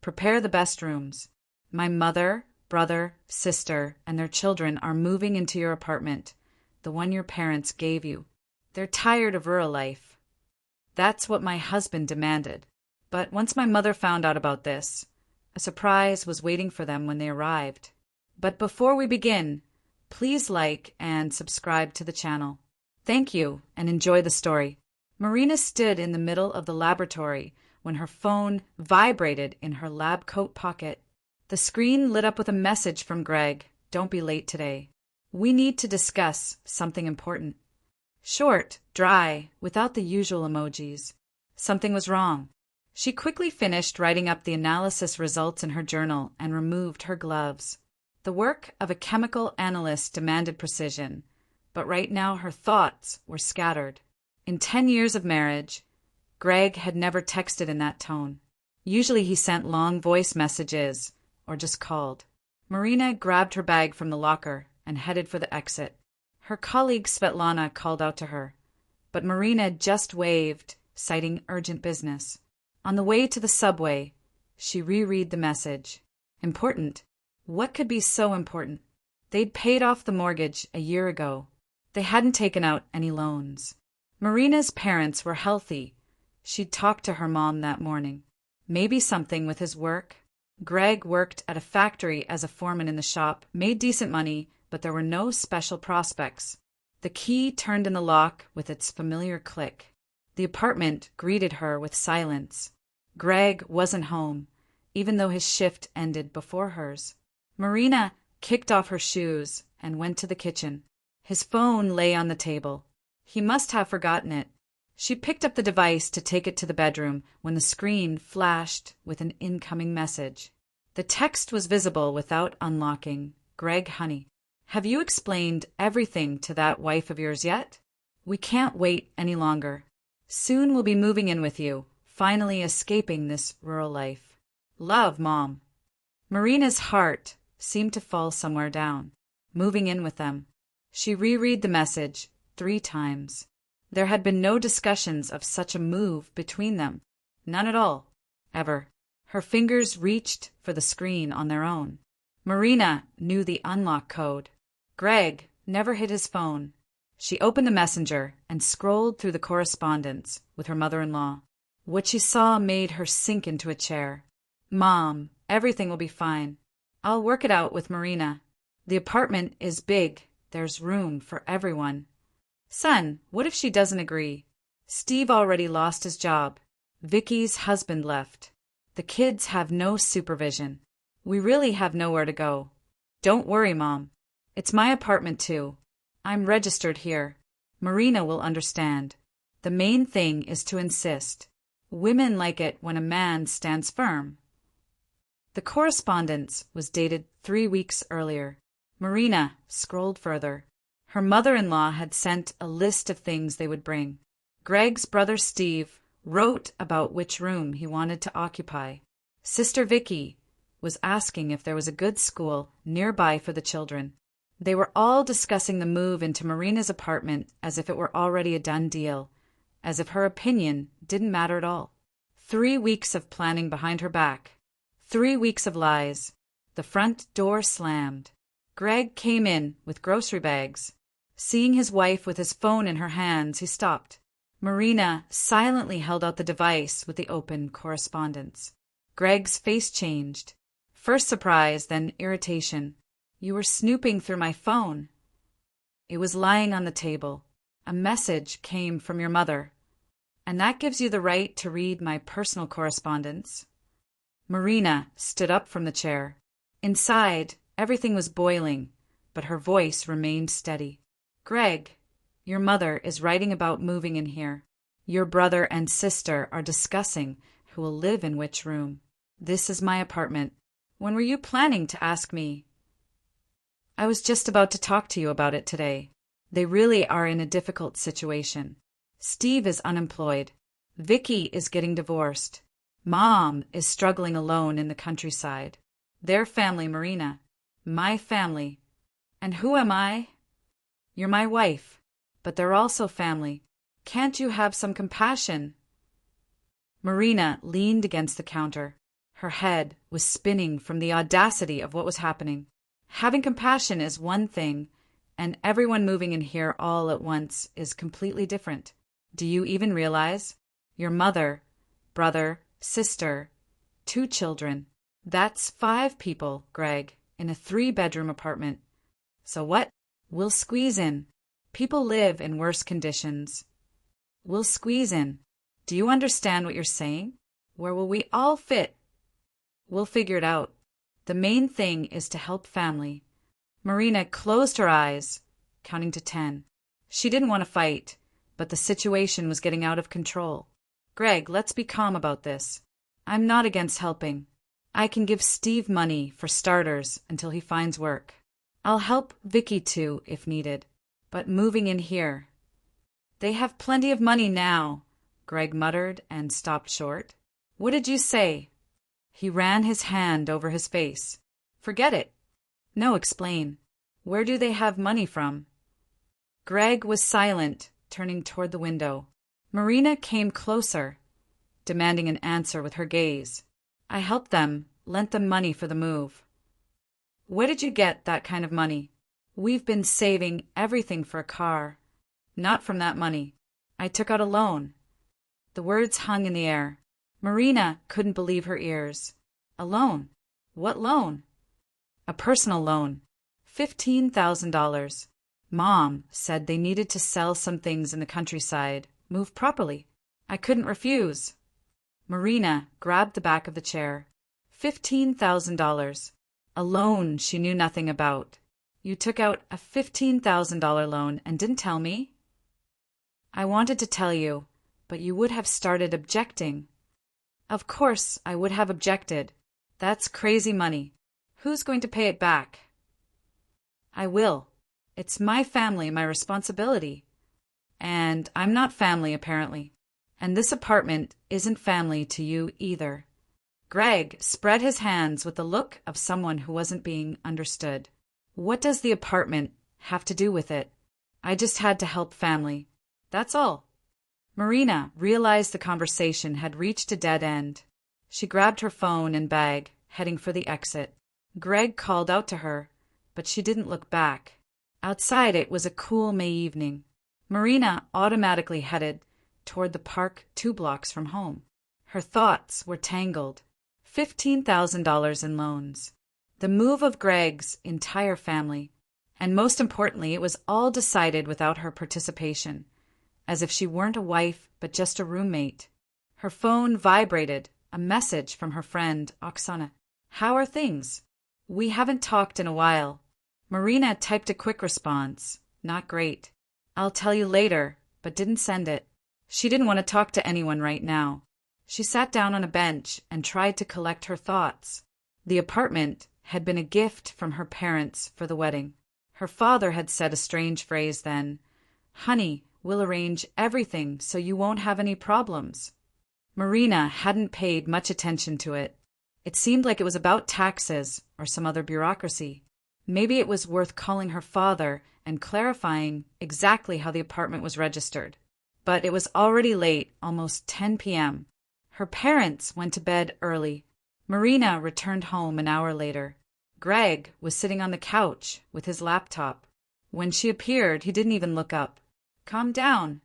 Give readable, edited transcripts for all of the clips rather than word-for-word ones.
Prepare the best rooms. My mother, brother, sister, and their children are moving into your apartment, the one your parents gave you. They're tired of rural life. That's what my husband demanded. But once my mother found out about this, a surprise was waiting for them when they arrived. But before we begin, please like and subscribe to the channel. Thank you, and enjoy the story. Marina stood in the middle of the laboratory when her phone vibrated in her lab coat pocket. The screen lit up with a message from Greg. Don't be late today. We need to discuss something important. Short, dry, without the usual emojis. Something was wrong. She quickly finished writing up the analysis results in her journal and removed her gloves. The work of a chemical analyst demanded precision, but right now her thoughts were scattered. In 10 years of marriage, Greg had never texted in that tone. Usually he sent long voice messages or just called. Marina grabbed her bag from the locker and headed for the exit. Her colleague Svetlana called out to her, but Marina just waved, citing urgent business. On the way to the subway, she reread the message. Important. What could be so important? They'd paid off the mortgage a year ago. They hadn't taken out any loans. Marina's parents were healthy. She'd talked to her mom that morning. Maybe something with his work. Greg worked at a factory as a foreman in the shop, made decent money, but there were no special prospects. The key turned in the lock with its familiar click. The apartment greeted her with silence. Greg wasn't home, even though his shift ended before hers. Marina kicked off her shoes and went to the kitchen. His phone lay on the table. He must have forgotten it. She picked up the device to take it to the bedroom when the screen flashed with an incoming message. The text was visible without unlocking. Greg, honey, have you explained everything to that wife of yours yet? We can't wait any longer. Soon we'll be moving in with you, finally escaping this rural life. Love, Mom. Marina's heart seemed to fall somewhere down. Moving in with them. She reread the message 3 times. There had been no discussions of such a move between them. None at all. Ever. Her fingers reached for the screen on their own. Marina knew the unlock code. Greg never hid his phone. She opened the messenger and scrolled through the correspondence with her mother-in-law. What she saw made her sink into a chair. Mom, everything will be fine. I'll work it out with Marina. The apartment is big. There's room for everyone. Son, what if she doesn't agree? Steve already lost his job. Vicky's husband left. The kids have no supervision. We really have nowhere to go. Don't worry, Mom. It's my apartment too. I'm registered here. Marina will understand. The main thing is to insist. Women like it when a man stands firm. The correspondence was dated 3 weeks earlier. Marina scrolled further. Her mother-in-law had sent a list of things they would bring. Greg's brother Steve wrote about which room he wanted to occupy. Sister Vicky was asking if there was a good school nearby for the children. They were all discussing the move into Marina's apartment as if it were already a done deal, as if her opinion didn't matter at all. 3 weeks of planning behind her back. 3 weeks of lies. The front door slammed. Greg came in with grocery bags. Seeing his wife with his phone in her hands, he stopped. Marina silently held out the device with the open correspondence. Greg's face changed. First surprise, then irritation. You were snooping through my phone. It was lying on the table. A message came from your mother. And that gives you the right to read my personal correspondence. Marina stood up from the chair. Inside, everything was boiling, but her voice remained steady. Greg, your mother is writing about moving in here. Your brother and sister are discussing who will live in which room. This is my apartment. When were you planning to ask me? I was just about to talk to you about it today. They really are in a difficult situation. Steve is unemployed. Vicky is getting divorced. Mom is struggling alone in the countryside. Their family, Marina. My family. And who am I? You're my wife, but they're also family. Can't you have some compassion? Marina leaned against the counter. Her head was spinning from the audacity of what was happening. Having compassion is one thing, and everyone moving in here all at once is completely different. Do you even realize? Your mother, brother, sister, 2 children. That's 5 people, Greg, in a 3-bedroom apartment. So what? We'll squeeze in. People live in worse conditions. We'll squeeze in. Do you understand what you're saying? Where will we all fit? We'll figure it out. The main thing is to help family. Marina closed her eyes, counting to 10. She didn't want to fight, but the situation was getting out of control. Greg, let's be calm about this. I'm not against helping. I can give Steve money for starters until he finds work. I'll help Vicky too if needed. But moving in here. They have plenty of money now, Greg muttered and stopped short. What did you say? He ran his hand over his face. Forget it. No, explain. Where do they have money from? Greg was silent, turning toward the window. Marina came closer, demanding an answer with her gaze. I helped them, lent them money for the move. Where did you get that kind of money? We've been saving everything for a car. Not from that money. I took out a loan. The words hung in the air. Marina couldn't believe her ears. A loan? What loan? A personal loan. $15,000. Mom said they needed to sell some things in the countryside, move properly. I couldn't refuse. Marina grabbed the back of the chair. $15,000. A loan she knew nothing about. You took out a $15,000 loan and didn't tell me? I wanted to tell you, but you would have started objecting. Of course I would have objected. That's crazy money. Who's going to pay it back? I will. It's my family, my responsibility. And I'm not family, apparently. And this apartment isn't family to you either. Greg spread his hands with the look of someone who wasn't being understood. What does the apartment have to do with it? I just had to help family. That's all. Marina realized the conversation had reached a dead end. She grabbed her phone and bag, heading for the exit. Greg called out to her, but she didn't look back. Outside it was a cool May evening. Marina automatically headed toward the park 2 blocks from home. Her thoughts were tangled. $15,000 in loans. The move of Greg's entire family. And most importantly, it was all decided without her participation, as if she weren't a wife but just a roommate. Her phone vibrated, a message from her friend, Oksana. How are things? We haven't talked in a while. Marina typed a quick response. Not great. I'll tell you later, but didn't send it. She didn't want to talk to anyone right now. She sat down on a bench and tried to collect her thoughts. The apartment had been a gift from her parents for the wedding. Her father had said a strange phrase then. Honey, we'll arrange everything so you won't have any problems. Marina hadn't paid much attention to it. It seemed like it was about taxes or some other bureaucracy. Maybe it was worth calling her father and clarifying exactly how the apartment was registered. But it was already late, almost 10 p.m. Her parents went to bed early. Marina returned home an hour later. Greg was sitting on the couch with his laptop. When she appeared, he didn't even look up. Calm down.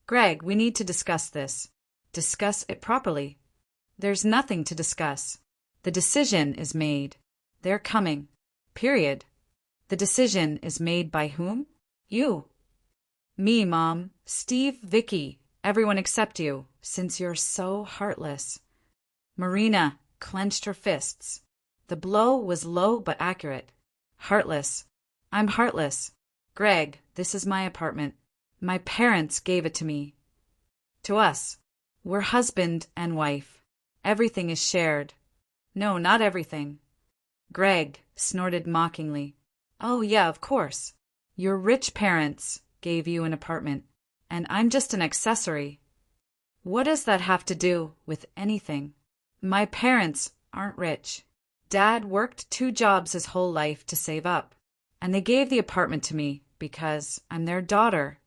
Greg, we need to discuss this. Discuss it properly. There's nothing to discuss. The decision is made. They're coming. Period. The decision is made by whom? You. Me, Mom. Steve, Vicky. Everyone except you, since you're so heartless. Marina clenched her fists. The blow was low but accurate. Heartless. I'm heartless. Greg, this is my apartment. My parents gave it to me. To us. We're husband and wife. Everything is shared. No, not everything. Greg snorted mockingly. Oh, yeah, of course. Your rich parents gave you an apartment, and I'm just an accessory. What does that have to do with anything? My parents aren't rich. Dad worked 2 jobs his whole life to save up, and they gave the apartment to me because I'm their daughter.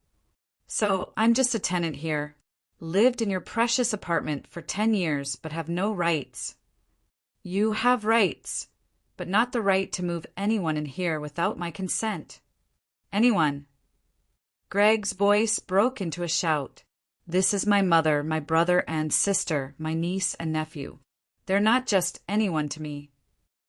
So I'm just a tenant here. Lived in your precious apartment for 10 years but have no rights. You have rights, but not the right to move anyone in here without my consent. Anyone. Greg's voice broke into a shout. This is my mother, my brother and sister, my niece and nephew. They're not just anyone to me.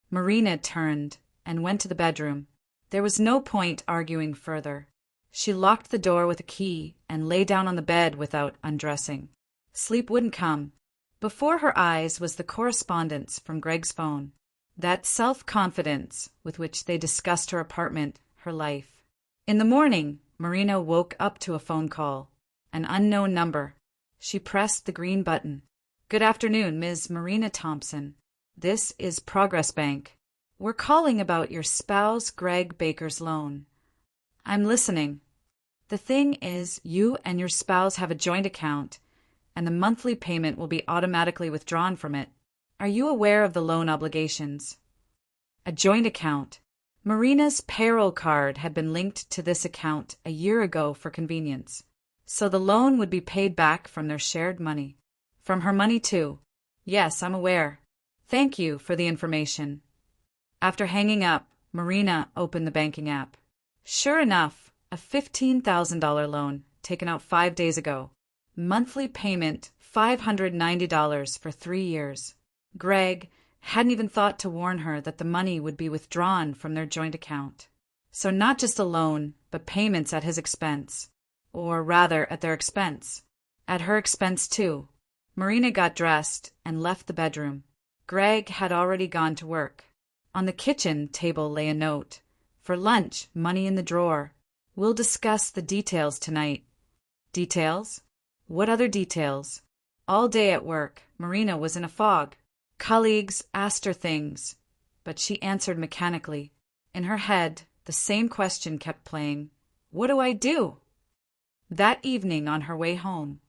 Marina turned and went to the bedroom. There was no point arguing further. She locked the door with a key and lay down on the bed without undressing. Sleep wouldn't come. Before her eyes was the correspondence from Greg's phone. That self-confidence with which they discussed her apartment, her life. In the morning, Marina woke up to a phone call. An unknown number. She pressed the green button. Good afternoon, Ms. Marina Thompson. This is Progress Bank. We're calling about your spouse Greg Baker's loan. I'm listening. The thing is, you and your spouse have a joint account, and the monthly payment will be automatically withdrawn from it. Are you aware of the loan obligations? A joint account. Marina's payroll card had been linked to this account a year ago for convenience, so the loan would be paid back from their shared money. From her money, too. Yes, I'm aware. Thank you for the information. After hanging up, Marina opened the banking app. Sure enough, a $15,000 loan taken out 5 days ago. Monthly payment $590 for 3 years. Greg hadn't even thought to warn her that the money would be withdrawn from their joint account. So not just a loan, but payments at his expense. Or rather, at their expense. At her expense, too. Marina got dressed and left the bedroom. Greg had already gone to work. On the kitchen table lay a note. For lunch, money in the drawer. We'll discuss the details tonight. Details? What other details? All day at work, Marina was in a fog. Colleagues asked her things, but she answered mechanically. In her head, the same question kept playing. What do I do? That evening on her way home,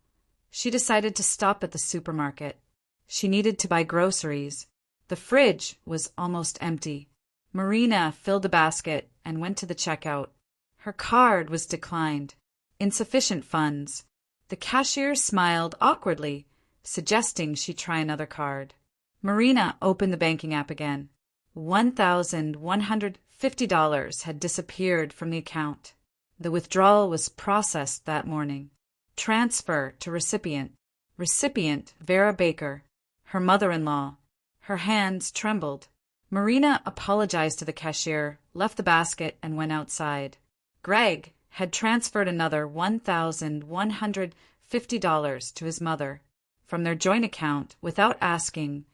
she decided to stop at the supermarket. She needed to buy groceries. The fridge was almost empty. Marina filled a basket and went to the checkout. Her card was declined. Insufficient funds. The cashier smiled awkwardly, suggesting she try another card. Marina opened the banking app again. $1,150 had disappeared from the account. The withdrawal was processed that morning. Transfer to recipient. Recipient Vera Baker, her mother-in-law. Her hands trembled. Marina apologized to the cashier, left the basket, and went outside. Greg had transferred another $1,150 to his mother from their joint account without asking,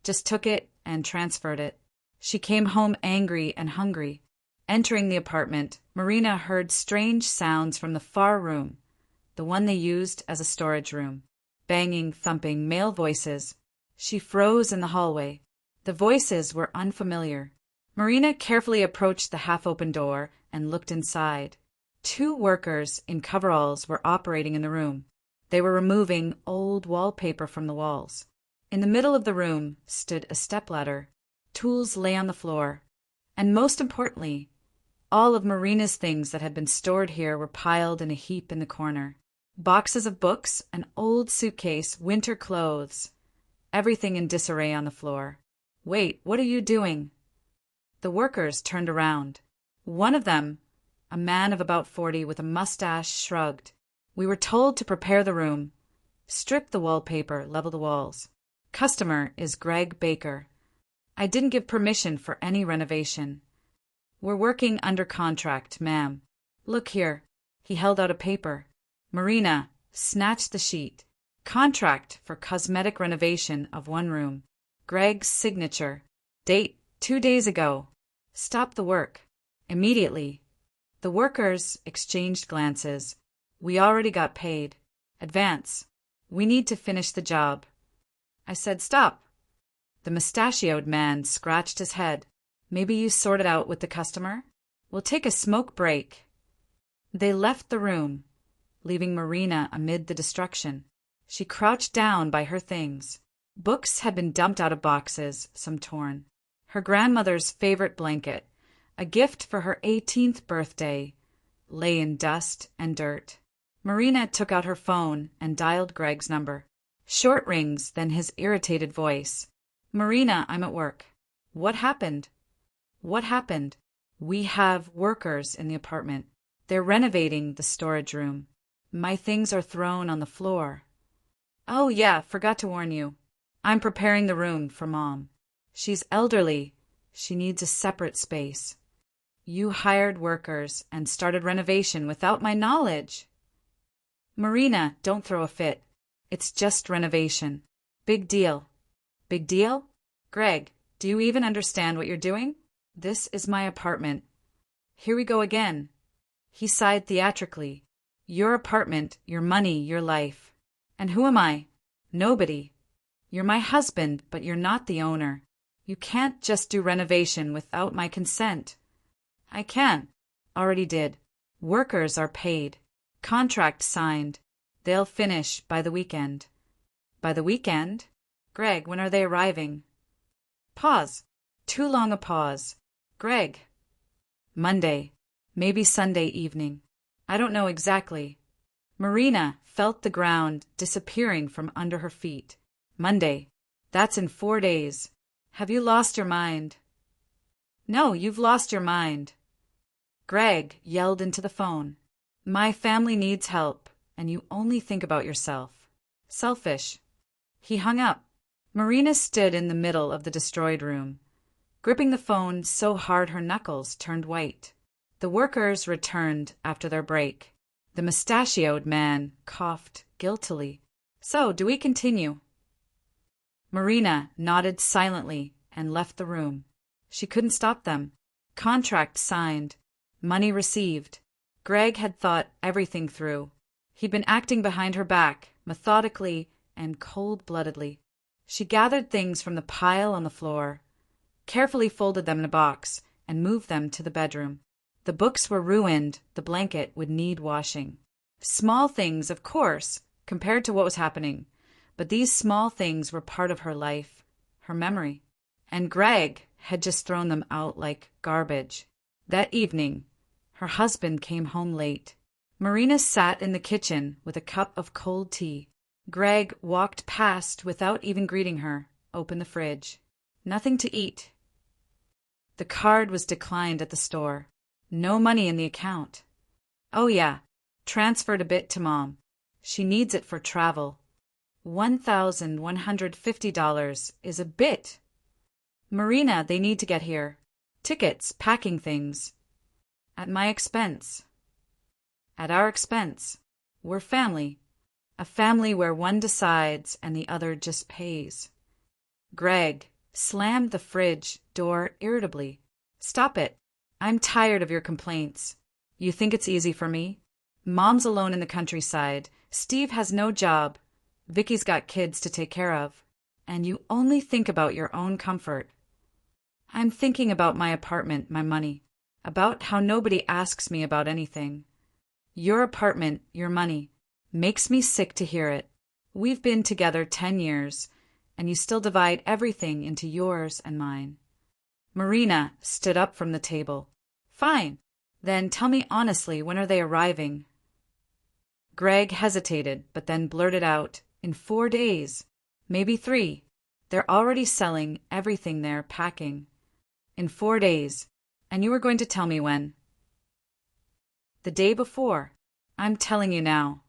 just took it and transferred it. She came home angry and hungry. Entering the apartment, Marina heard strange sounds from the far room, the one they used as a storage room. Banging, thumping, male voices. She froze in the hallway. The voices were unfamiliar. Marina carefully approached the half-open door and looked inside. 2 workers in coveralls were operating in the room. They were removing old wallpaper from the walls. In the middle of the room stood a stepladder. Tools lay on the floor. And most importantly, all of Marina's things that had been stored here were piled in a heap in the corner. Boxes of books, an old suitcase, winter clothes. Everything in disarray on the floor. Wait, what are you doing? The workers turned around. One of them, a man of about 40 with a mustache, shrugged. We were told to prepare the room. Strip the wallpaper, level the walls. Customer is Greg Baker. I didn't give permission for any renovation. We're working under contract, ma'am. Look here. He held out a paper. Marina snatched the sheet. Contract for cosmetic renovation of 1 room. Greg's signature. Date 2 days ago. Stop the work. Immediately. The workers exchanged glances. We already got paid. Advance. We need to finish the job. I said stop. The mustachioed man scratched his head. Maybe you sort it out with the customer? We'll take a smoke break. They left the room, leaving Marina amid the destruction. She crouched down by her things. Books had been dumped out of boxes, some torn. Her grandmother's favorite blanket, a gift for her 18th birthday, lay in dust and dirt. Marina took out her phone and dialed Greg's number. Short rings, then his irritated voice. Marina, I'm at work. What happened? What happened? We have workers in the apartment. They're renovating the storage room. My things are thrown on the floor. Oh, yeah, forgot to warn you. I'm preparing the room for Mom. She's elderly. She needs a separate space. You hired workers and started renovation without my knowledge. Marina, don't throw a fit. It's just renovation. Big deal. Big deal? Greg, do you even understand what you're doing? This is my apartment. Here we go again. He sighed theatrically. Your apartment, your money, your life. And who am I? Nobody. You're my husband, but you're not the owner. You can't just do renovation without my consent. I can. Already did. Workers are paid. Contract signed. They'll finish by the weekend. By the weekend? Greg, when are they arriving? Pause. Too long a pause. Greg. Monday. Maybe Sunday evening. I don't know exactly. Marina felt the ground disappearing from under her feet. Monday. That's in 4 days. Have you lost your mind? No, you've lost your mind. Greg yelled into the phone. My family needs help, and you only think about yourself. Selfish. He hung up. Marina stood in the middle of the destroyed room, gripping the phone so hard her knuckles turned white. The workers returned after their break. The mustachioed man coughed guiltily. So, do we continue? Marina nodded silently and left the room. She couldn't stop them. Contract signed. Money received. Greg had thought everything through. He'd been acting behind her back, methodically and cold-bloodedly. She gathered things from the pile on the floor, carefully folded them in a box, and moved them to the bedroom. The books were ruined, the blanket would need washing. Small things, of course, compared to what was happening, but these small things were part of her life, her memory. And Greg had just thrown them out like garbage. That evening, her husband came home late. Marina sat in the kitchen with a cup of cold tea. Greg walked past without even greeting her, opened the fridge. Nothing to eat. The card was declined at the store. No money in the account. Oh yeah, transferred a bit to Mom. She needs it for travel. $1,150 is a bit. Marina, they need to get here. Tickets, packing things. At my expense. At our expense. We're family. A family where one decides and the other just pays. Greg slammed the fridge door irritably. Stop it. I'm tired of your complaints. You think it's easy for me? Mom's alone in the countryside. Steve has no job. Vicky's got kids to take care of. And you only think about your own comfort. I'm thinking about my apartment, my money. About how nobody asks me about anything. Your apartment, your money. Makes me sick to hear it. We've been together 10 years, and you still divide everything into yours and mine. Marina stood up from the table. Fine. Then tell me honestly, when are they arriving? Greg hesitated, but then blurted out, in 4 days. Maybe 3. They're already selling everything there, packing. In 4 days. And you were going to tell me when? The day before. I'm telling you now.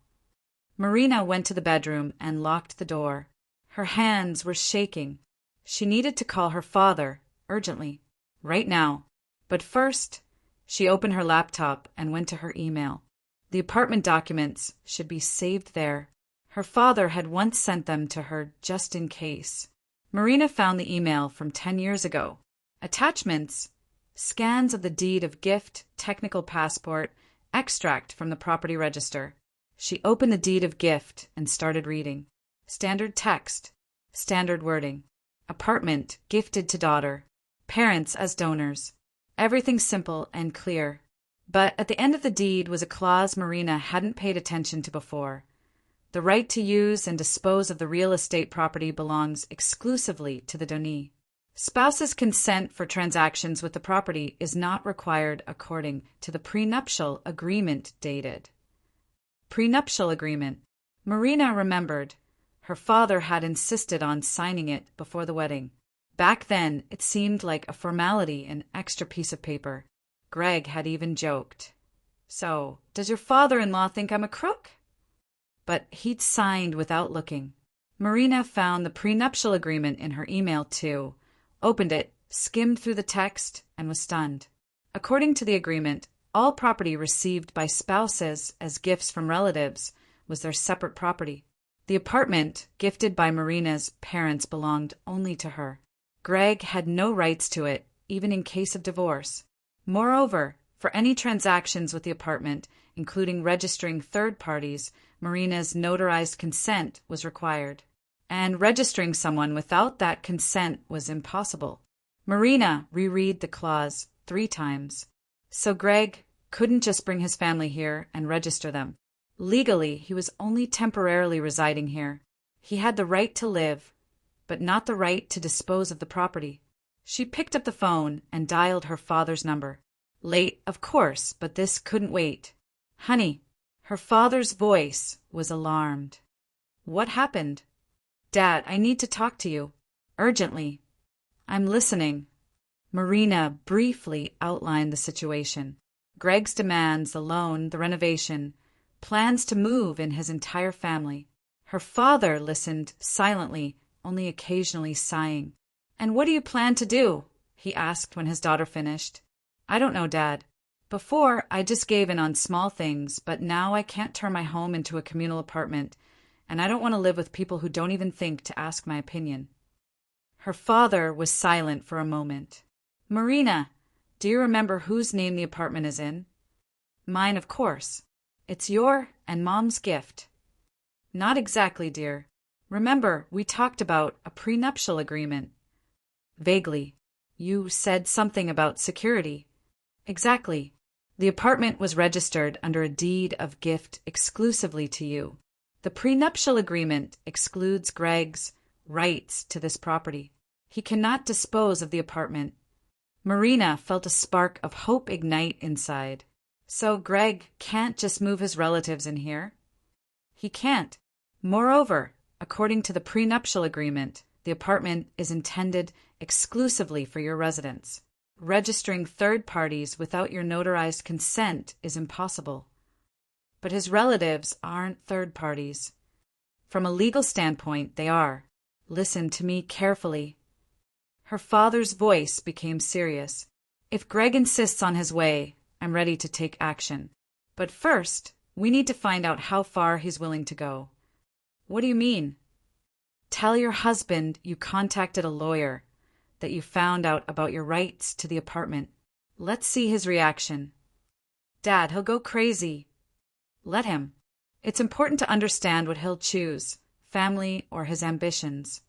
Marina went to the bedroom and locked the door. Her hands were shaking. She needed to call her father, urgently, right now. But first, she opened her laptop and went to her email. The apartment documents should be saved there. Her father had once sent them to her just in case. Marina found the email from 10 years ago. Attachments: scans of the deed of gift, technical passport, extract from the property register. She opened the deed of gift and started reading. Standard text, standard wording. Apartment gifted to daughter. Parents as donors. Everything simple and clear. But at the end of the deed was a clause Marina hadn't paid attention to before. The right to use and dispose of the real estate property belongs exclusively to the donee. Spouse's consent for transactions with the property is not required according to the prenuptial agreement dated. Prenuptial agreement. Marina remembered. Her father had insisted on signing it before the wedding. Back then, it seemed like a formality, an extra piece of paper. Greg had even joked. "So, does your father-in-law think I'm a crook?" But he'd signed without looking. Marina found the prenuptial agreement in her email too, opened it, skimmed through the text, and was stunned. According to the agreement, all property received by spouses as gifts from relatives was their separate property. The apartment, gifted by Marina's parents, belonged only to her. Greg had no rights to it, even in case of divorce. Moreover, for any transactions with the apartment, including registering third parties, Marina's notarized consent was required. And registering someone without that consent was impossible. Marina reread the clause 3 times. So Greg couldn't just bring his family here and register them. Legally, he was only temporarily residing here. He had the right to live, but not the right to dispose of the property. She picked up the phone and dialed her father's number. Late, of course, but this couldn't wait. "Honey." Her father's voice was alarmed. "What happened?" "Dad, I need to talk to you. Urgently." "I'm listening." Marina briefly outlined the situation. Greg's demands, the loan, the renovation, plans to move in his entire family. Her father listened silently, only occasionally sighing. "And what do you plan to do?" he asked when his daughter finished. "I don't know, Dad. Before, I just gave in on small things, but now I can't turn my home into a communal apartment, and I don't want to live with people who don't even think to ask my opinion." Her father was silent for a moment. "Marina, do you remember whose name the apartment is in?" "Mine, of course. It's your and Mom's gift." "Not exactly, dear. Remember, we talked about a prenuptial agreement." "Vaguely. You said something about security." "Exactly. The apartment was registered under a deed of gift exclusively to you. The prenuptial agreement excludes Greg's rights to this property. He cannot dispose of the apartment." Marina felt a spark of hope ignite inside. "So Greg can't just move his relatives in here?" "He can't. Moreover, according to the prenuptial agreement, the apartment is intended exclusively for your residence. Registering third parties without your notarized consent is impossible." "But his relatives aren't third parties." "From a legal standpoint, they are. Listen to me carefully." Her father's voice became serious. "If Greg insists on his way, I'm ready to take action. But first, we need to find out how far he's willing to go." "What do you mean?" "Tell your husband you contacted a lawyer, that you found out about your rights to the apartment. Let's see his reaction." "Dad, he'll go crazy." "Let him. It's important to understand what he'll choose, family or his ambitions."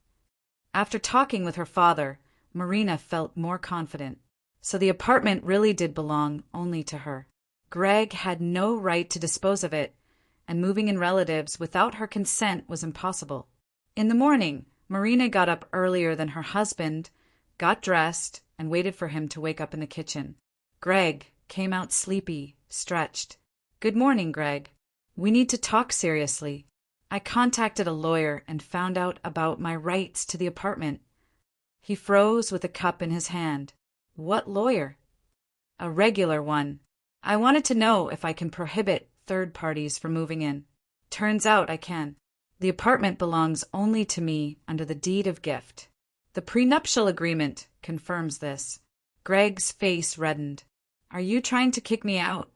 After talking with her father, Marina felt more confident. So the apartment really did belong only to her. Greg had no right to dispose of it, and moving in relatives without her consent was impossible. In the morning, Marina got up earlier than her husband, got dressed, and waited for him to wake up in the kitchen. Greg came out sleepy, stretched. "Good morning, Greg. We need to talk seriously. I contacted a lawyer and found out about my rights to the apartment." He froze with a cup in his hand. "What lawyer?" "A regular one. I wanted to know if I can prohibit third parties from moving in. Turns out I can. The apartment belongs only to me under the deed of gift. The prenuptial agreement confirms this." Greg's face reddened. "Are you trying to kick me out?"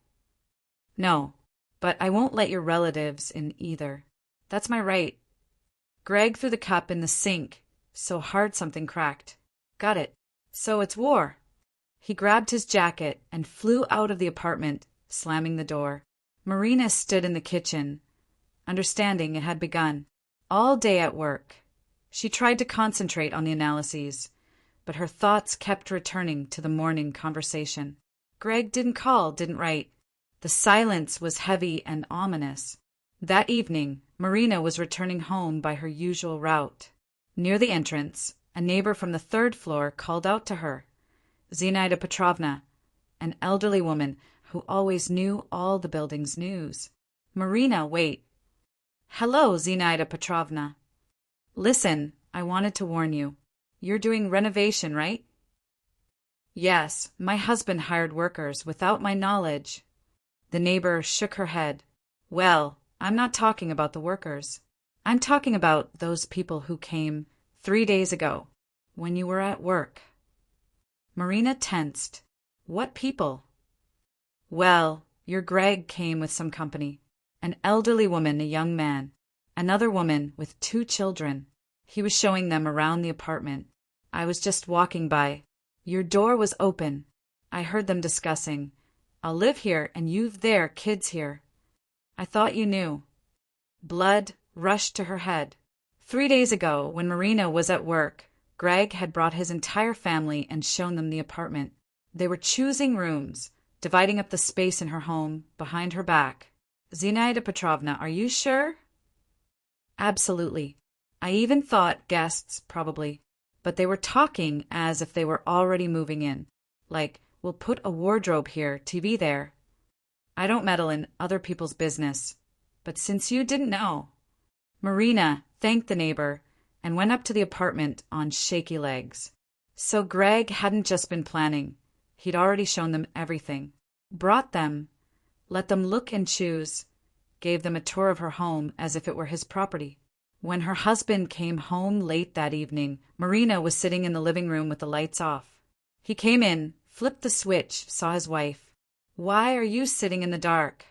"No, but I won't let your relatives in either. That's my right." Greg threw the cup in the sink so hard something cracked. "Got it. So it's war." He grabbed his jacket and flew out of the apartment, slamming the door. Marina stood in the kitchen, understanding it had begun. All day at work, she tried to concentrate on the analyses, but her thoughts kept returning to the morning conversation. Greg didn't call, didn't write. The silence was heavy and ominous. That evening, Marina was returning home by her usual route. Near the entrance, a neighbor from the third floor called out to her. Zinaida Petrovna, an elderly woman who always knew all the building's news. "Marina, wait." "Hello, Zinaida Petrovna." "Listen, I wanted to warn you. You're doing renovation, right? Yes, my husband hired workers without my knowledge. The neighbor shook her head. Well, I'm not talking about the workers. I'm talking about those people who came 3 days ago, when you were at work. Marina tensed. What people? Well, your Greg came with some company. An elderly woman, a young man. Another woman with 2 children. He was showing them around the apartment. I was just walking by. Your door was open. I heard them discussing. I'll live here and you've their kids here. I thought you knew. Blood rushed to her head. 3 days ago, when Marina was at work, Greg had brought his entire family and shown them the apartment. They were choosing rooms, dividing up the space in her home, behind her back. Zinaida Petrovna, are you sure? Absolutely. I even thought guests, probably. But they were talking as if they were already moving in. Like, we'll put a wardrobe here, TV there. I don't meddle in other people's business. But since you didn't know. Marina thanked the neighbor and went up to the apartment on shaky legs. So Greg hadn't just been planning. He'd already shown them everything. Brought them, let them look and choose, gave them a tour of her home as if it were his property. When her husband came home late that evening, Marina was sitting in the living room with the lights off. He came in, flipped the switch, saw his wife. Why are you sitting in the dark?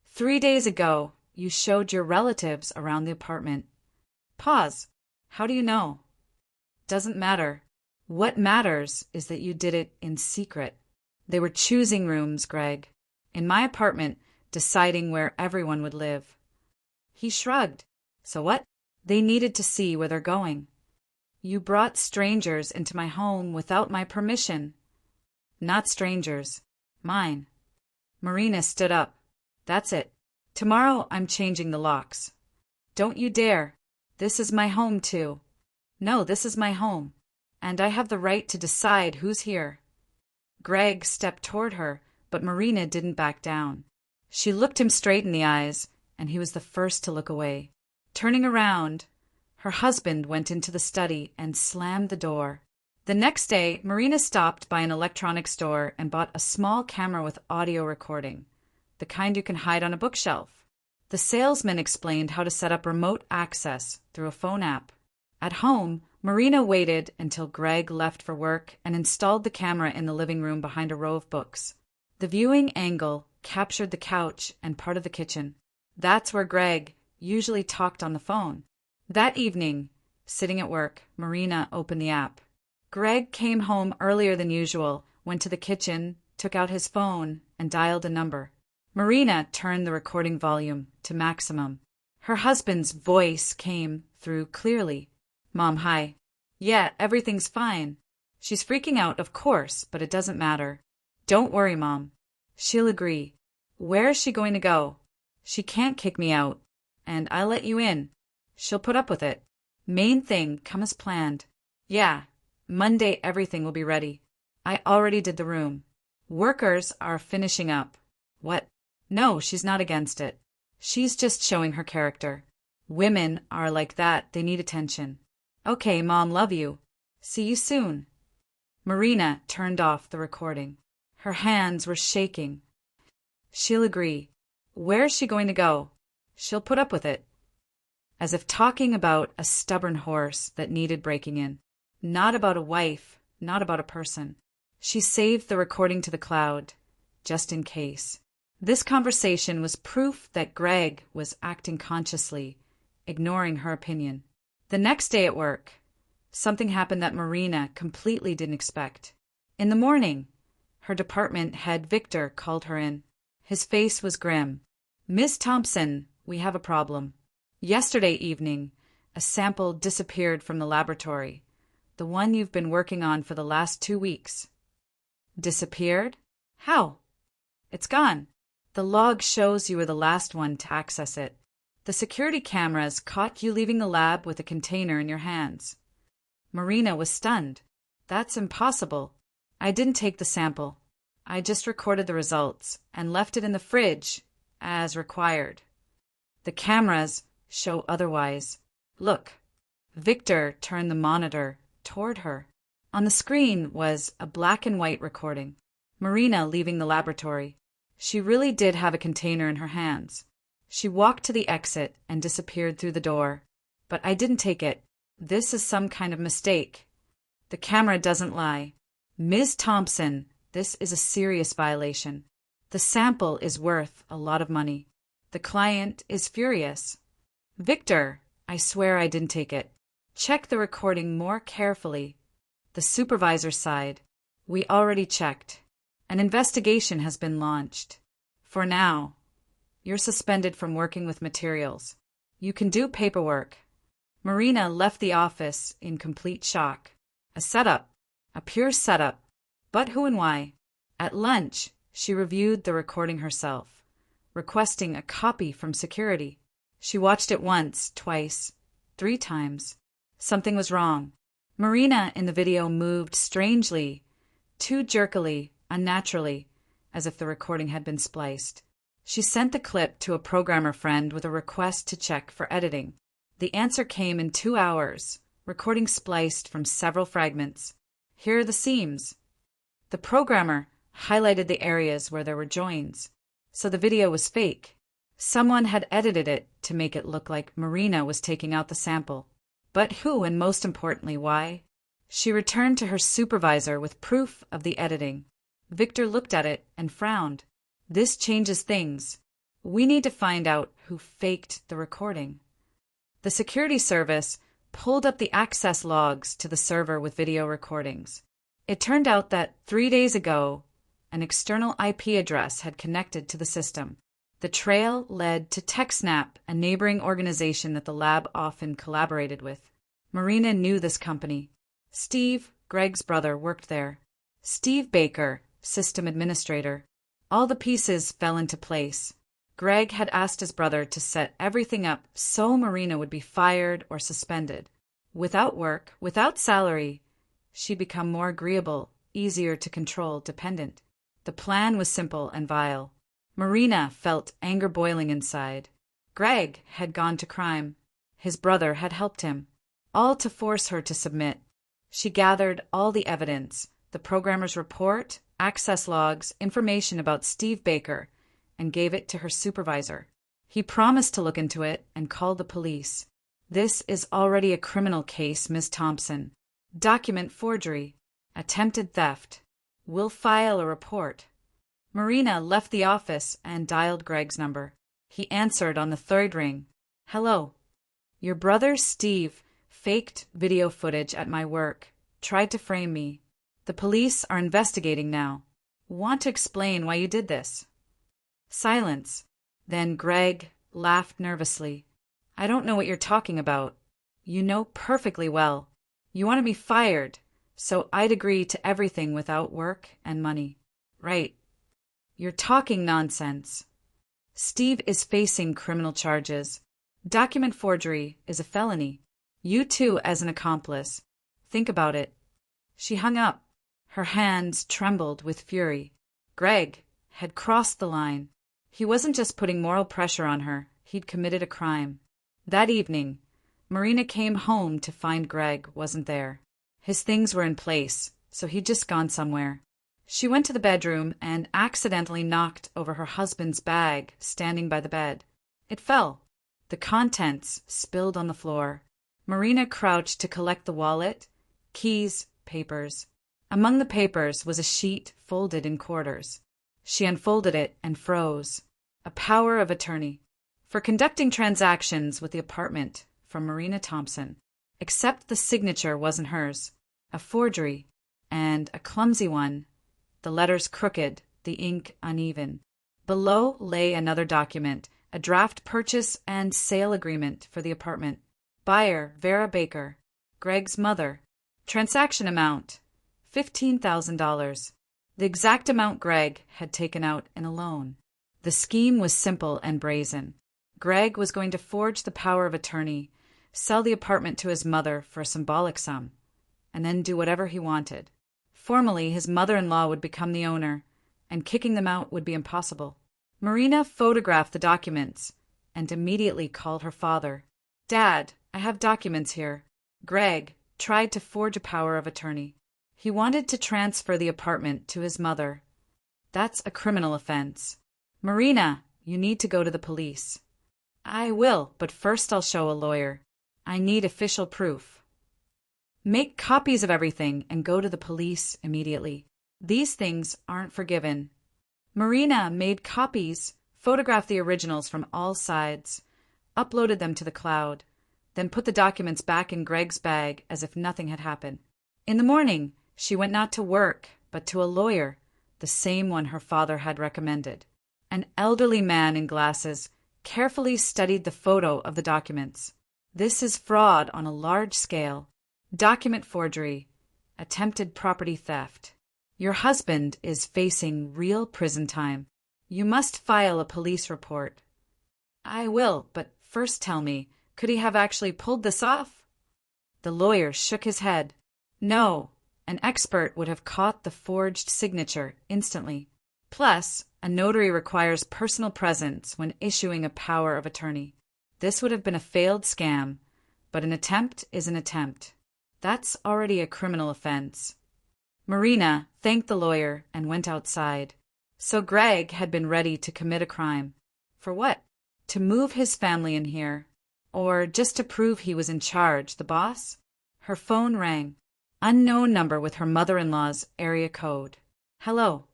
3 days ago, you showed your relatives around the apartment. Pause. How do you know? Doesn't matter. What matters is that you did it in secret. They were choosing rooms, Greg. In my apartment, deciding where everyone would live. He shrugged. So what? They needed to see where they're going. You brought strangers into my home without my permission. Not strangers. Mine. Marina stood up. That's it. Tomorrow I'm changing the locks. Don't you dare. This is my home too. No, this is my home. And I have the right to decide who's here. Greg stepped toward her, but Marina didn't back down. She looked him straight in the eyes, and he was the first to look away. Turning around, her husband went into the study and slammed the door. The next day, Marina stopped by an electronics store and bought a small camera with audio recording, the kind you can hide on a bookshelf. The salesman explained how to set up remote access through a phone app. At home, Marina waited until Greg left for work and installed the camera in the living room behind a row of books. The viewing angle captured the couch and part of the kitchen. That's where Greg usually talked on the phone. That evening, sitting at work, Marina opened the app. Greg came home earlier than usual, went to the kitchen, took out his phone, and dialed a number. Marina turned the recording volume to maximum. Her husband's voice came through clearly. Mom, hi. Yeah, everything's fine. She's freaking out, of course, but it doesn't matter. Don't worry, Mom. She'll agree. Where is she going to go? She can't kick me out. And I'll let you in. She'll put up with it. Main thing, come as planned. Yeah, Monday everything will be ready. I already did the room. Workers are finishing up. What? No, she's not against it. She's just showing her character. Women are like that, they need attention. Okay, Mom, love you. See you soon. Marina turned off the recording. Her hands were shaking. She'll agree. Where's she going to go? She'll put up with it. As if talking about a stubborn horse that needed breaking in. Not about a wife, not about a person. She saved the recording to the cloud, just in case. This conversation was proof that Greg was acting consciously, ignoring her opinion. The next day at work, something happened that Marina completely didn't expect. In the morning, her department head Victor called her in. His face was grim. Miss Thompson, we have a problem. Yesterday evening, a sample disappeared from the laboratory, the one you've been working on for the last 2 weeks. Disappeared? How? It's gone. The log shows you were the last one to access it. The security cameras caught you leaving the lab with a container in your hands. Marina was stunned. That's impossible. I didn't take the sample. I just recorded the results and left it in the fridge, as required. The cameras show otherwise. Look. Victor turned the monitor toward her. On the screen was a black and white recording. Marina leaving the laboratory. She really did have a container in her hands. She walked to the exit and disappeared through the door. But I didn't take it. This is some kind of mistake. The camera doesn't lie. Ms. Thompson, this is a serious violation. The sample is worth a lot of money. The client is furious. Victor, I swear I didn't take it. Check the recording more carefully. The supervisor sighed. We already checked. An investigation has been launched. For now, you're suspended from working with materials. You can do paperwork. Marina left the office in complete shock. A setup. A pure setup. But who and why? At lunch, she reviewed the recording herself, requesting a copy from security. She watched it once, twice, 3 times. Something was wrong. Marina in the video moved strangely, too jerkily, unnaturally, as if the recording had been spliced. She sent the clip to a programmer friend with a request to check for editing. The answer came in 2 hours, recording spliced from several fragments. Here are the seams. The programmer highlighted the areas where there were joins, so the video was fake. Someone had edited it to make it look like Marina was taking out the sample. But who, and most importantly, why? She returned to her supervisor with proof of the editing. Victor looked at it and frowned. This changes things. We need to find out who faked the recording. The security service pulled up the access logs to the server with video recordings. It turned out that 3 days ago, an external IP address had connected to the system. The trail led to TechSnap, a neighboring organization that the lab often collaborated with. Marina knew this company. Steve, Greg's brother, worked there. Steve Baker, system administrator. All the pieces fell into place. Greg had asked his brother to set everything up so Marina would be fired or suspended. Without work, without salary, she'd become more agreeable, easier to control, dependent. The plan was simple and vile. Marina felt anger boiling inside. Greg had gone to crime. His brother had helped him. All to force her to submit. She gathered all the evidence, the programmer's report, access logs, information about Steve Baker, and gave it to her supervisor. He promised to look into it and call the police. This is already a criminal case, Ms. Thompson. Document forgery. Attempted theft. We'll file a report. Marina left the office and dialed Greg's number. He answered on the 3rd ring. Hello. Your brother Steve faked video footage at my work. Tried to frame me. The police are investigating now. Want to explain why you did this? Silence. Then Greg laughed nervously. I don't know what you're talking about. You know perfectly well. You want to be fired, so I'd agree to everything without work and money. Right. You're talking nonsense. Steve is facing criminal charges. Document forgery is a felony. You too as an accomplice. Think about it. She hung up. Her hands trembled with fury. Greg had crossed the line. He wasn't just putting moral pressure on her, he'd committed a crime. That evening, Marina came home to find Greg wasn't there. His things were in place, so he'd just gone somewhere. She went to the bedroom and accidentally knocked over her husband's bag standing by the bed. It fell. The contents spilled on the floor. Marina crouched to collect the wallet, keys, papers. Among the papers was a sheet folded in quarters. She unfolded it and froze. A power of attorney. For conducting transactions with the apartment from Marina Thompson. Except the signature wasn't hers. A forgery, and a clumsy one. The letters crooked, the ink uneven. Below lay another document, a draft purchase and sale agreement for the apartment. Buyer, Vera Baker. Greg's mother. Transaction amount, $15,000. The exact amount Greg had taken out in a loan. The scheme was simple and brazen. Greg was going to forge the power of attorney, sell the apartment to his mother for a symbolic sum, and then do whatever he wanted. Formally, his mother-in-law would become the owner, and kicking them out would be impossible. Marina photographed the documents and immediately called her father. Dad, I have documents here. Greg, tried to forge a power of attorney. He wanted to transfer the apartment to his mother. That's a criminal offense. Marina, you need to go to the police. I will, but first I'll show a lawyer. I need official proof. Make copies of everything and go to the police immediately. These things aren't forgiven. Marina made copies, photographed the originals from all sides, uploaded them to the cloud, then put the documents back in Greg's bag as if nothing had happened. In the morning, she went not to work, but to a lawyer, the same one her father had recommended. An elderly man in glasses carefully studied the photo of the documents. This is fraud on a large scale. Document forgery. Attempted property theft. Your husband is facing real prison time. You must file a police report. I will, but first tell me, could he have actually pulled this off? The lawyer shook his head. No, an expert would have caught the forged signature instantly. Plus, a notary requires personal presence when issuing a power of attorney. This would have been a failed scam, but an attempt is an attempt. That's already a criminal offense. Marina thanked the lawyer and went outside. So Greg had been ready to commit a crime. For what? To move his family in here? Or just to prove he was in charge, the boss? Her phone rang. Unknown number with her mother-in-law's area code. Hello.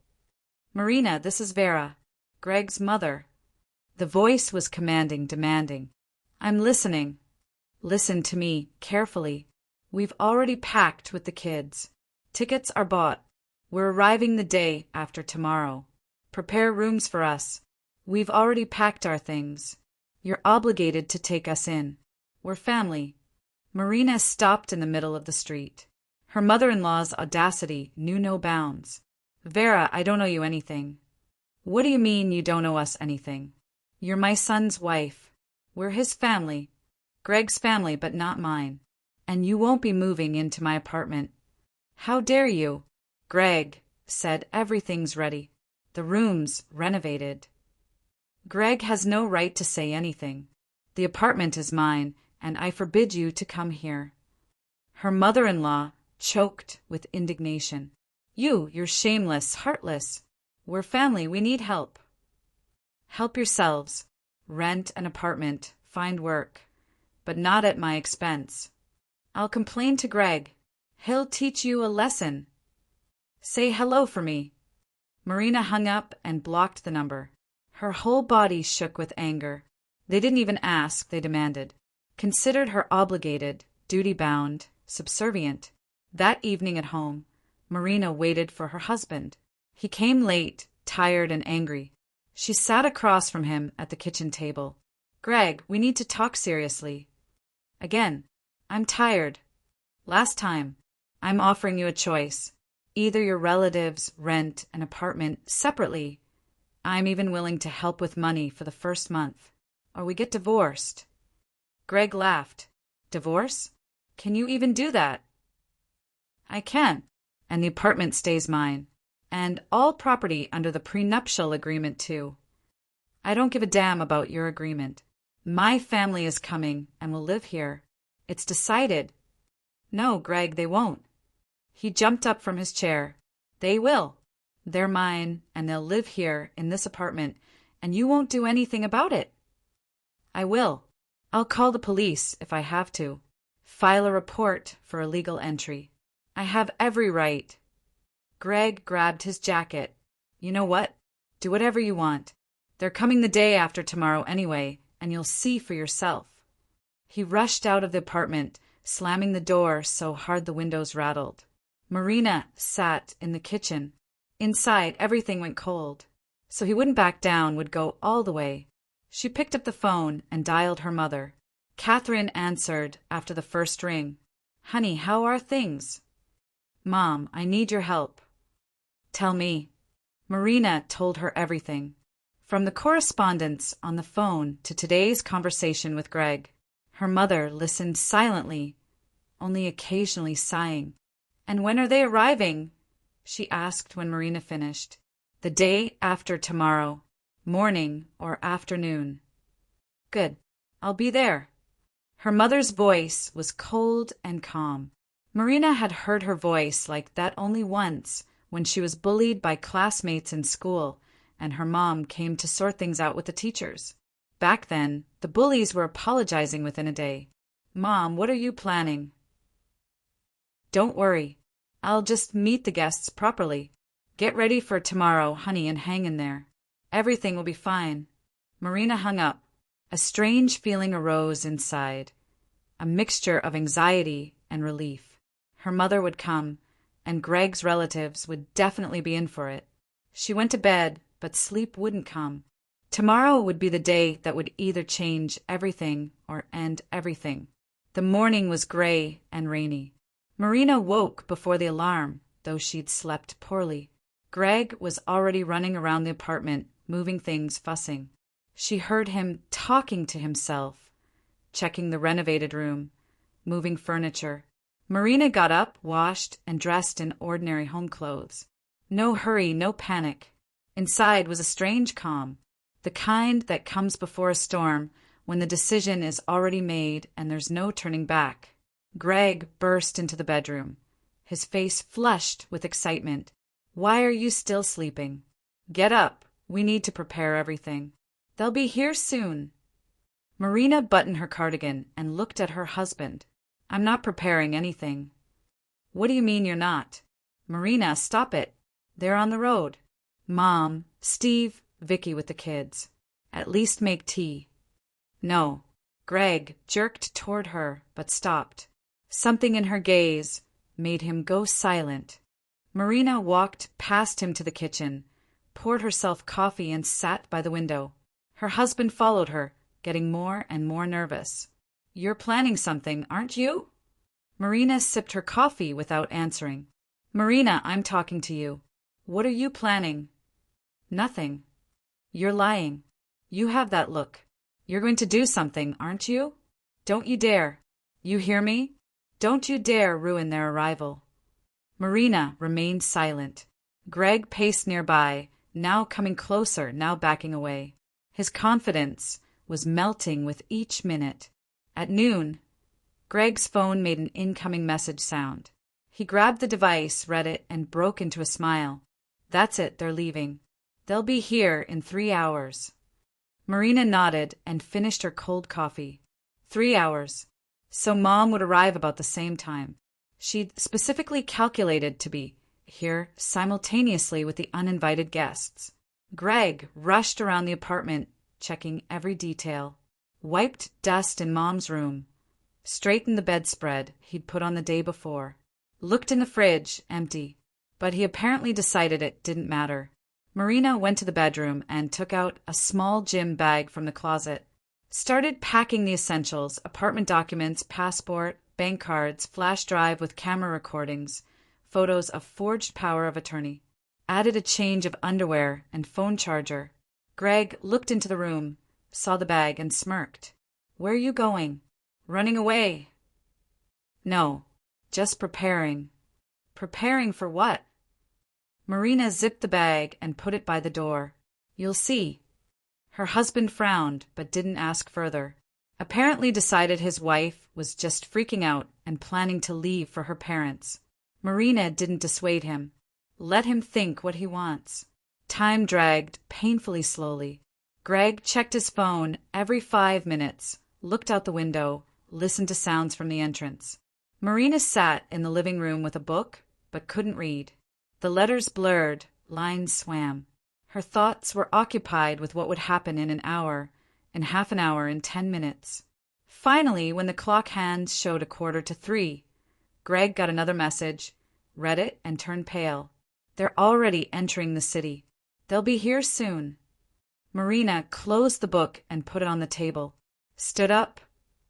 Marina, this is Vera, Greg's mother. The voice was commanding, demanding. I'm listening. Listen to me carefully. We've already packed with the kids. Tickets are bought. We're arriving the day after tomorrow. Prepare rooms for us. We've already packed our things. You're obligated to take us in. We're family. Marina stopped in the middle of the street. Her mother-in-law's audacity knew no bounds. Vera, I don't owe you anything. What do you mean you don't owe us anything? You're my son's wife. We're his family. Greg's family, but not mine. And you won't be moving into my apartment. How dare you? Greg said everything's ready. The room's renovated. Greg has no right to say anything. The apartment is mine, and I forbid you to come here. Her mother-in-law choked with indignation. You're shameless, heartless. We're family, we need help. Help yourselves. Rent an apartment, find work. But not at my expense. I'll complain to Greg. He'll teach you a lesson. Say hello for me. Marina hung up and blocked the number. Her whole body shook with anger. They didn't even ask, they demanded. Considered her obligated, duty-bound, subservient. That evening at home, Marina waited for her husband. He came late, tired and angry. She sat across from him at the kitchen table. Greg, we need to talk seriously. Again, I'm tired. Last time, I'm offering you a choice. Either your relatives rent an apartment separately. I'm even willing to help with money for the first month. Or we get divorced. Greg laughed. Divorce? Can you even do that? I can. And the apartment stays mine. And all property under the prenuptial agreement, too. I don't give a damn about your agreement. My family is coming and will live here. It's decided. No, Greg, they won't. He jumped up from his chair. They will. They're mine, and they'll live here in this apartment, and you won't do anything about it. I will. I'll call the police if I have to. File a report for illegal entry. I have every right. Greg grabbed his jacket. You know what? Do whatever you want. They're coming the day after tomorrow anyway, and you'll see for yourself. He rushed out of the apartment, slamming the door so hard the windows rattled. Marina sat in the kitchen. Inside, everything went cold. So he wouldn't back down, would go all the way. She picked up the phone and dialed her mother. Catherine answered after the first ring. Honey, how are things? Mom, I need your help. Tell me. Marina told her everything. From the correspondence on the phone to today's conversation with Greg. Her mother listened silently, only occasionally sighing. And when are they arriving? She asked when Marina finished. The day after tomorrow, morning or afternoon. Good. I'll be there. Her mother's voice was cold and calm. Marina had heard her voice like that only once, when she was bullied by classmates in school, and her mom came to sort things out with the teachers. Back then, the bullies were apologizing within a day. "Mom, what are you planning?" "Don't worry. I'll just meet the guests properly. Get ready for tomorrow, honey, and hang in there. Everything will be fine." Marina hung up. A strange feeling arose inside, a mixture of anxiety and relief. Her mother would come, and Greg's relatives would definitely be in for it. She went to bed, but sleep wouldn't come. Tomorrow would be the day that would either change everything or end everything. The morning was gray and rainy. Marina woke before the alarm, though she'd slept poorly. Greg was already running around the apartment, moving things, fussing. She heard him talking to himself, checking the renovated room, moving furniture. Marina got up, washed, and dressed in ordinary home clothes. No hurry, no panic. Inside was a strange calm, the kind that comes before a storm when the decision is already made and there's no turning back. Greg burst into the bedroom, his face flushed with excitement. "Why are you still sleeping? Get up. We need to prepare everything. They'll be here soon." Marina buttoned her cardigan and looked at her husband. "I'm not preparing anything." "What do you mean you're not?" "Marina, stop it. They're on the road." "Mom, Steve, Vicky with the kids. At least make tea." "No." Greg jerked toward her, but stopped. Something in her gaze made him go silent. Marina walked past him to the kitchen, poured herself coffee, and sat by the window. Her husband followed her, getting more and more nervous. "You're planning something, aren't you?" Marina sipped her coffee without answering. "Marina, I'm talking to you. What are you planning?" "Nothing." "You're lying. You have that look. You're going to do something, aren't you? Don't you dare. You hear me? Don't you dare ruin their arrival." Marina remained silent. Greg paced nearby, now coming closer, now backing away. His confidence was melting with each minute. At noon, Greg's phone made an incoming message sound. He grabbed the device, read it, and broke into a smile. "That's it, they're leaving. They'll be here in 3 hours." Marina nodded and finished her cold coffee. 3 hours. So Mom would arrive about the same time. She'd specifically calculated to be here simultaneously with the uninvited guests. Greg rushed around the apartment, checking every detail. Wiped dust in Mom's room. Straightened the bedspread he'd put on the day before. Looked in the fridge, empty. But he apparently decided it didn't matter. Marina went to the bedroom and took out a small gym bag from the closet. Started packing the essentials: apartment documents, passport, bank cards, flash drive with camera recordings, photos of forged power of attorney. Added a change of underwear and phone charger. Greg looked into the room, saw the bag, and smirked. "Where are you going?" "Running away." "No, just preparing." "Preparing for what?" Marina zipped the bag and put it by the door. "You'll see." Her husband frowned, but didn't ask further. Apparently decided his wife was just freaking out and planning to leave for her parents. Marina didn't dissuade him. Let him think what he wants. Time dragged painfully slowly. Greg checked his phone every 5 minutes, looked out the window, listened to sounds from the entrance. Marina sat in the living room with a book, but couldn't read. The letters blurred, lines swam. Her thoughts were occupied with what would happen in an hour, in half an hour, in 10 minutes. Finally, when the clock hands showed 2:45, Greg got another message, read it, and turned pale. "They're already entering the city. They'll be here soon." Marina closed the book and put it on the table, stood up,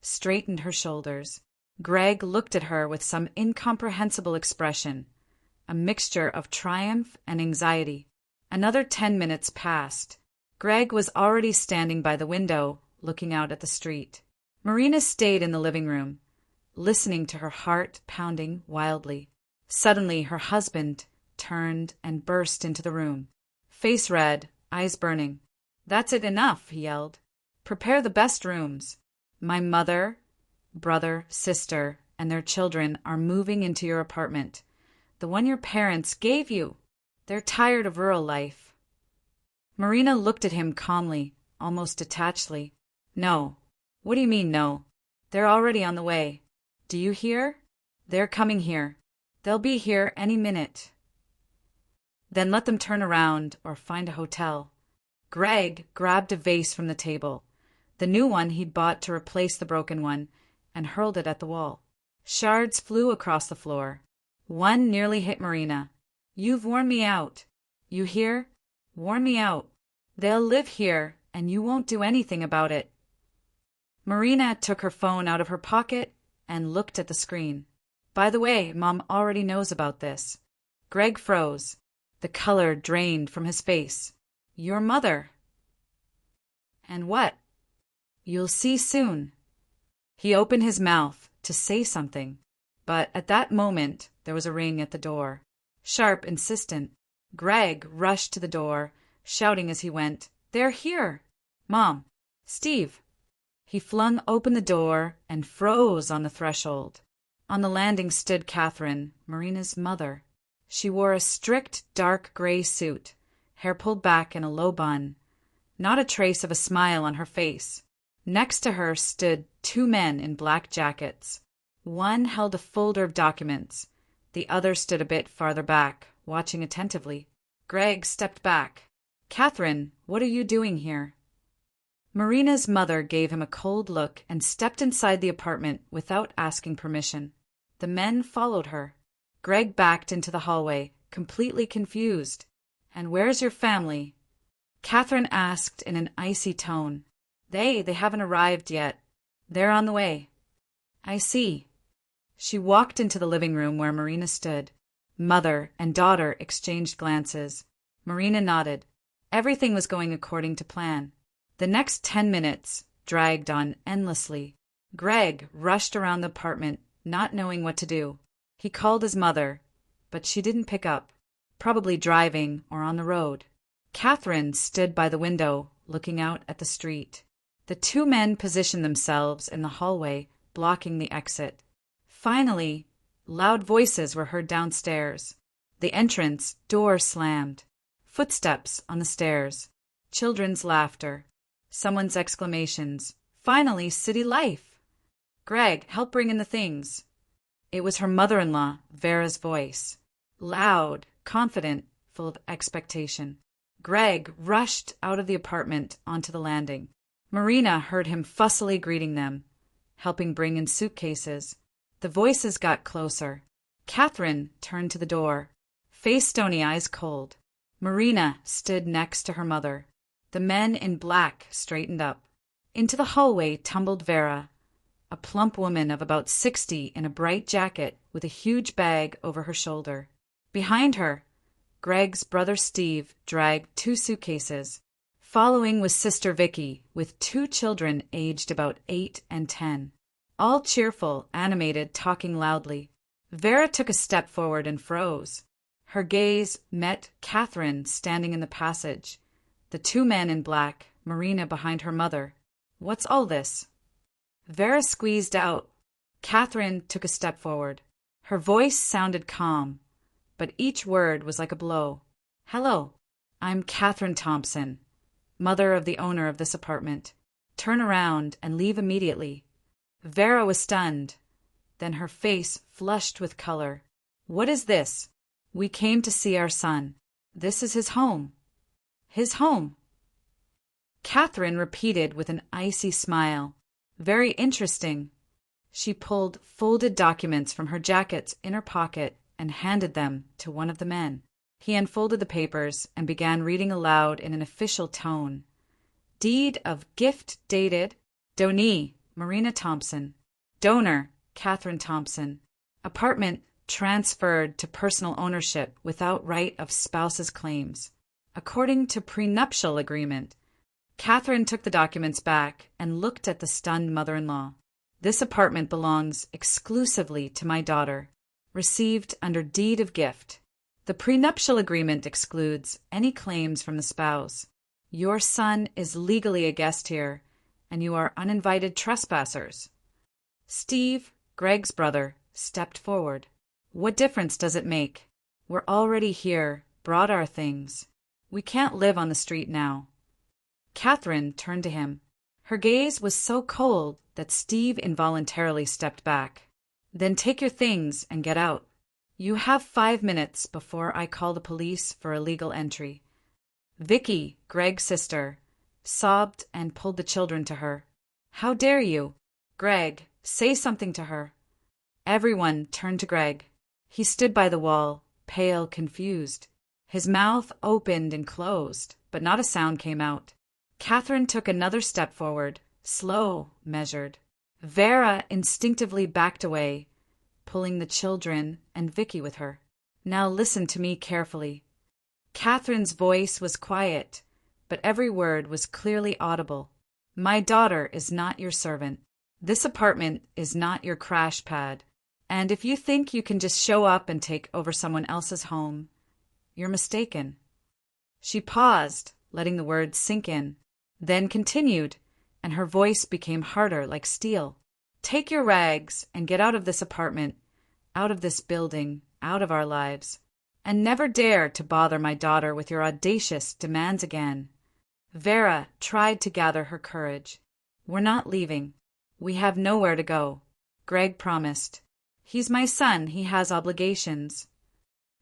straightened her shoulders. Greg looked at her with some incomprehensible expression, a mixture of triumph and anxiety. Another 10 minutes passed. Greg was already standing by the window, looking out at the street. Marina stayed in the living room, listening to her heart pounding wildly. Suddenly, her husband turned and burst into the room. Face red, eyes burning. "That's it, enough," he yelled. "Prepare the best rooms. My mother, brother, sister, and their children are moving into your apartment, the one your parents gave you. They're tired of rural life. Marina looked at him calmly, almost detachedly. No. What do you mean, no? They're already on the way. Do you hear? They're coming here. They'll be here any minute. Then let them turn around or find a hotel. Greg grabbed a vase from the table, the new one he'd bought to replace the broken one, and hurled it at the wall. Shards flew across the floor. One nearly hit Marina. You've worn me out. You hear? Worn me out. They'll live here, and you won't do anything about it. Marina took her phone out of her pocket and looked at the screen. By the way, Mom already knows about this. Greg froze. The color drained from his face. Your mother. And what? You'll see soon. He opened his mouth to say something, but at that moment there was a ring at the door. Sharp, insistent. Greg rushed to the door, shouting as he went, They're here! Mom! Steve! He flung open the door and froze on the threshold. On the landing stood Catherine, Marina's mother. She wore a strict dark gray suit, hair pulled back in a low bun, not a trace of a smile on her face. Next to her stood two men in black jackets. One held a folder of documents. The other stood a bit farther back, watching attentively. Greg stepped back. Catherine, what are you doing here? Marina's mother gave him a cold look and stepped inside the apartment without asking permission. The men followed her. Greg backed into the hallway, completely confused. And where's your family? Catherine asked in an icy tone. They haven't arrived yet. They're on the way. I see. She walked into the living room where Marina stood. Mother and daughter exchanged glances. Marina nodded. Everything was going according to plan. The next 10 minutes dragged on endlessly. Greg rushed around the apartment, not knowing what to do. He called his mother, but she didn't pick up, probably driving or on the road. Catherine stood by the window, looking out at the street. The two men positioned themselves in the hallway, blocking the exit. Finally, loud voices were heard downstairs. The entrance door slammed. Footsteps on the stairs. Children's laughter. Someone's exclamations. Finally, city life! Greg, help bring in the things. It was her mother-in-law, Vera's voice. Loud, confident, full of expectation. Greg rushed out of the apartment onto the landing. Marina heard him fussily greeting them, helping bring in suitcases. The voices got closer. Catherine turned to the door, face stony, eyes cold. Marina stood next to her mother. The men in black straightened up. Into the hallway tumbled Vera, a plump woman of about 60 in a bright jacket with a huge bag over her shoulder. Behind her, Greg's brother Steve dragged 2 suitcases. Following was Sister Vicky with 2 children aged about 8 and 10. All cheerful, animated, talking loudly. Vera took a step forward and froze. Her gaze met Catherine standing in the passage. The 2 men in black, Marina behind her mother. What's all this? Vera squeezed out. Catherine took a step forward. Her voice sounded calm, but each word was like a blow. Hello, I'm Catherine Thompson, mother of the owner of this apartment. Turn around and leave immediately. Vera was stunned. Then her face flushed with color. What is this? We came to see our son. This is his home. His home. Catherine repeated with an icy smile. Very interesting. She pulled folded documents from her jacket's inner pocket and handed them to one of the men. He unfolded the papers and began reading aloud in an official tone. Deed of gift dated, donee, Marina Thompson. Donor, Catherine Thompson. Apartment transferred to personal ownership without right of spouse's claims. According to prenuptial agreement. Catherine took the documents back and looked at the stunned mother-in-law. This apartment belongs exclusively to my daughter, received under deed of gift. The prenuptial agreement excludes any claims from the spouse. Your son is legally a guest here, and you are uninvited trespassers. Steve, Greg's brother, stepped forward. What difference does it make? We're already here, brought our things. We can't live on the street now. Catherine turned to him. Her gaze was so cold that Steve involuntarily stepped back. Then take your things and get out. You have 5 minutes before I call the police for illegal entry. Vicky, Greg's sister, sobbed and pulled the children to her. How dare you? Greg, say something to her. Everyone turned to Greg. He stood by the wall, pale, confused. His mouth opened and closed, but not a sound came out. Catherine took another step forward, slow, measured. Vera instinctively backed away, pulling the children and Vicky with her. Now listen to me carefully. Catherine's voice was quiet, but every word was clearly audible. My daughter is not your servant. This apartment is not your crash pad. And if you think you can just show up and take over someone else's home, you're mistaken. She paused, letting the words sink in, then continued, and her voice became harder like steel. Take your rags and get out of this apartment, out of this building, out of our lives, and never dare to bother my daughter with your audacious demands again. Vera tried to gather her courage. We're not leaving. We have nowhere to go. Greg promised. He's my son. He has obligations.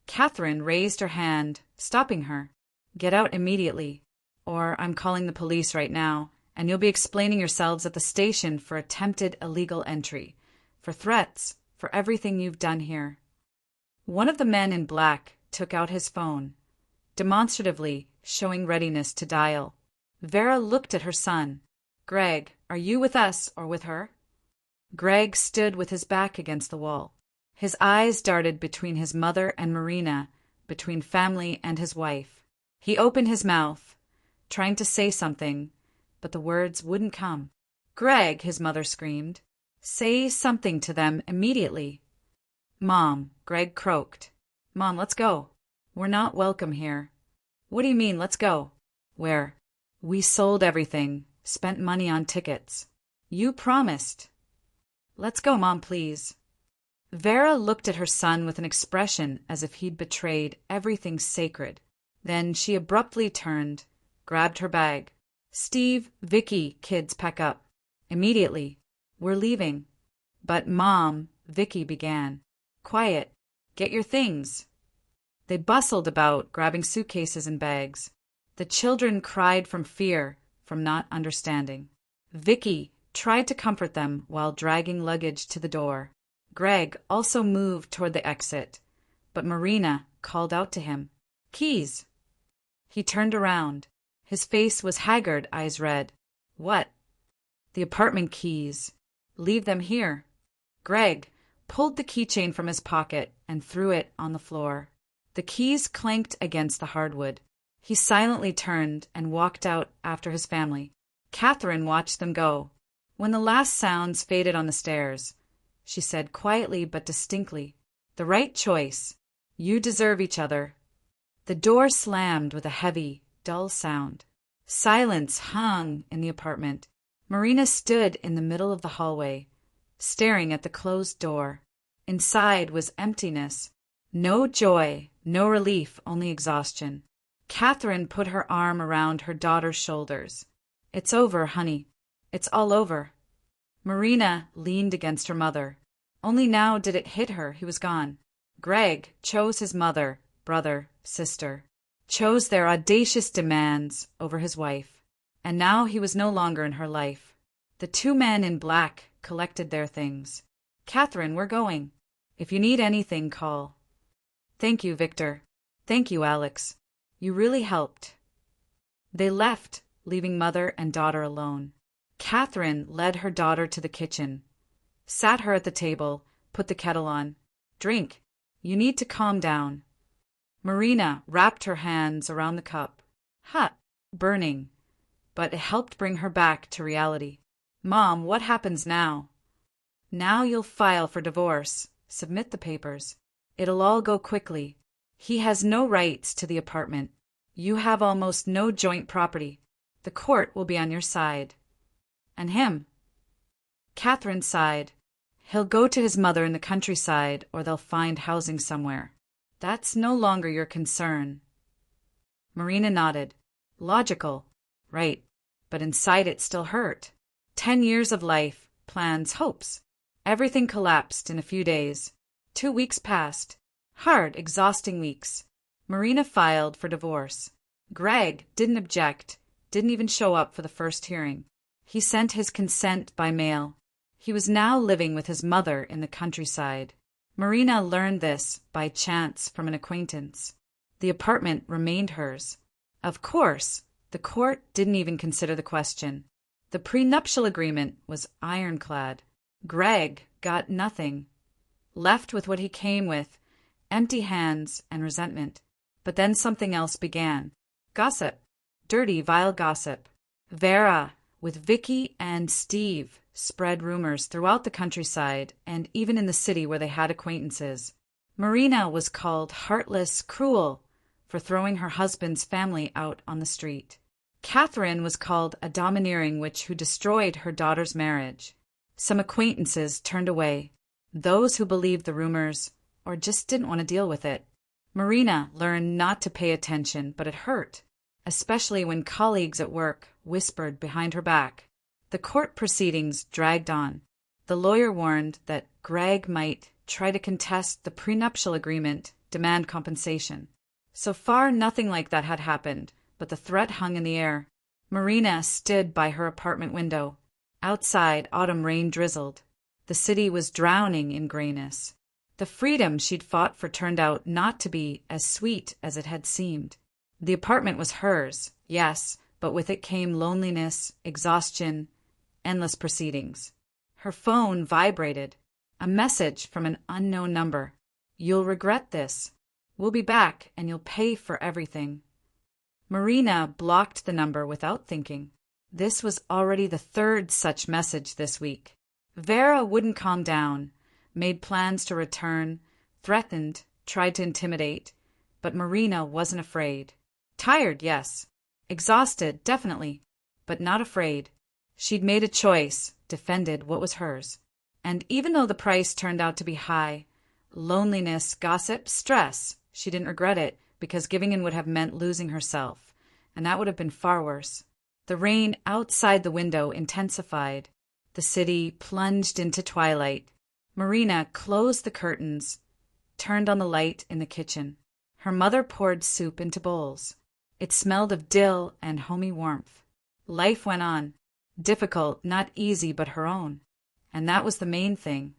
Catherine raised her hand, stopping her. Get out immediately, or I'm calling the police right now, and you'll be explaining yourselves at the station for attempted illegal entry, for threats, for everything you've done here. One of the men in black took out his phone, demonstratively showing readiness to dial. Vera looked at her son. Greg, are you with us or with her? Greg stood with his back against the wall. His eyes darted between his mother and Marina, between family and his wife. He opened his mouth, trying to say something, but the words wouldn't come. Greg, his mother screamed. Say something to them immediately. Mom, Greg croaked. Mom, let's go. We're not welcome here. What do you mean, let's go? Where? We sold everything, spent money on tickets. You promised. Let's go, Mom, please. Vera looked at her son with an expression as if he'd betrayed everything sacred. Then she abruptly turned, grabbed her bag. Steve, Vicky, kids, pack up. Immediately. We're leaving. But Mom, Vicky began. Quiet. Get your things. They bustled about, grabbing suitcases and bags. The children cried from fear, from not understanding. Vicky tried to comfort them while dragging luggage to the door. Greg also moved toward the exit, but Marina called out to him. Keys. He turned around. His face was haggard, eyes red. What? The apartment keys. Leave them here. Greg pulled the keychain from his pocket and threw it on the floor. The keys clanked against the hardwood. He silently turned and walked out after his family. Catherine watched them go. When the last sounds faded on the stairs, she said quietly but distinctly, The right choice. You deserve each other. The door slammed with a heavy, dull sound. Silence hung in the apartment. Marina stood in the middle of the hallway, staring at the closed door. Inside was emptiness. No joy, no relief, only exhaustion. Catherine put her arm around her daughter's shoulders. It's over, honey. It's all over. Marina leaned against her mother. Only now did it hit her he was gone. Greg chose his mother, brother, sister, chose their audacious demands over his wife. And now he was no longer in her life. The two men in black collected their things. Catherine, we're going. If you need anything, call. Thank you, Victor. Thank you, Alex. You really helped. They left, leaving mother and daughter alone. Catherine led her daughter to the kitchen, sat her at the table, put the kettle on. Drink. You need to calm down. Marina wrapped her hands around the cup. Hot, burning, but it helped bring her back to reality. Mom, what happens now? Now you'll file for divorce, submit the papers. It'll all go quickly. He has no rights to the apartment. You have almost no joint property. The court will be on your side. And him? Catherine sighed. He'll go to his mother in the countryside, or they'll find housing somewhere. That's no longer your concern. Marina nodded. Logical. Right. But inside it still hurt. 10 years of life, plans, hopes. Everything collapsed in a few days. 2 weeks passed. Hard, exhausting weeks. Marina filed for divorce. Greg didn't object, didn't even show up for the first hearing. He sent his consent by mail. He was now living with his mother in the countryside. Marina learned this by chance from an acquaintance. The apartment remained hers. Of course, the court didn't even consider the question. The prenuptial agreement was ironclad. Greg got nothing. Left with what he came with, empty hands and resentment. But then something else began. Gossip. Dirty, vile gossip. Vera, with Vicky and Steve, spread rumors throughout the countryside and even in the city where they had acquaintances. Marina was called heartless, cruel, for throwing her husband's family out on the street. Catherine was called a domineering witch who destroyed her daughter's marriage. Some acquaintances turned away, those who believed the rumors or just didn't want to deal with it. Marina learned not to pay attention, but it hurt, especially when colleagues at work whispered behind her back. The court proceedings dragged on. The lawyer warned that Greg might try to contest the prenuptial agreement, demand compensation. So far, nothing like that had happened, but the threat hung in the air. Marina stood by her apartment window. Outside, autumn rain drizzled. The city was drowning in grayness. The freedom she'd fought for turned out not to be as sweet as it had seemed. The apartment was hers, yes, but with it came loneliness, exhaustion, endless proceedings. Her phone vibrated. A message from an unknown number. "You'll regret this. We'll be back and you'll pay for everything." Marina blocked the number without thinking. This was already the third such message this week. Vera wouldn't calm down, made plans to return, threatened, tried to intimidate, but Marina wasn't afraid. Tired, yes. Exhausted, definitely, but not afraid. She'd made a choice, defended what was hers. And even though the price turned out to be high, loneliness, gossip, stress, she didn't regret it because giving in would have meant losing herself, and that would have been far worse. The rain outside the window intensified. The city plunged into twilight. Marina closed the curtains, turned on the light in the kitchen. Her mother poured soup into bowls. It smelled of dill and homey warmth. Life went on. Difficult, not easy, but her own. And that was the main thing.